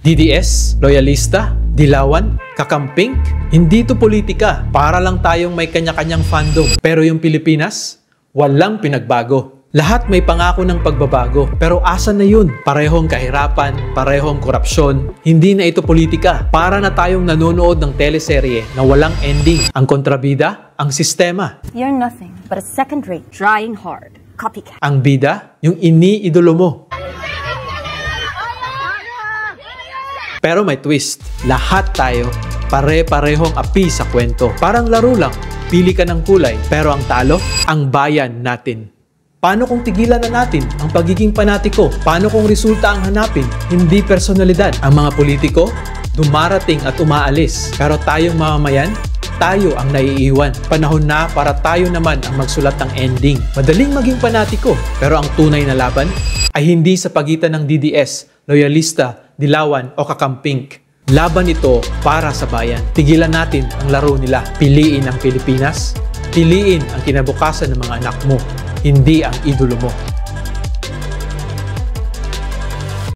DDS, loyalista, dilawan, kakamping, hindi to politika. Para lang tayong may kanya-kanyang fandom. Pero yung Pilipinas, walang pinagbago. Lahat may pangako ng pagbabago. Pero asan na yun? Parehong kahirapan, parehong korupsyon. Hindi na ito politika. Para na tayong nanonood ng teleserye na walang ending. Ang kontrabida, ang sistema. You're nothing but a second-rate, trying hard, copycat. Ang bida, yung iniidolo mo. Pero may twist. Lahat tayo, pare-parehong api sa kwento. Parang laro lang, pili ka ng kulay. Pero ang talo, ang bayan natin. Paano kung tigilan na natin ang pagiging panatiko? Paano kung resulta ang hanapin, hindi personalidad? Ang mga politiko, dumarating at umaalis. Pero tayong mamamayan, tayo ang naiiwan. Panahon na para tayo naman ang magsulat ng ending. Madaling maging panatiko, pero ang tunay na laban ay hindi sa pagitan ng DDS, loyalista, dilawan o kakamping. Laban ito para sa bayan. Tigilan natin ang laro nila. Piliin ang Pilipinas. Piliin ang kinabukasan ng mga anak mo, hindi ang idolo mo.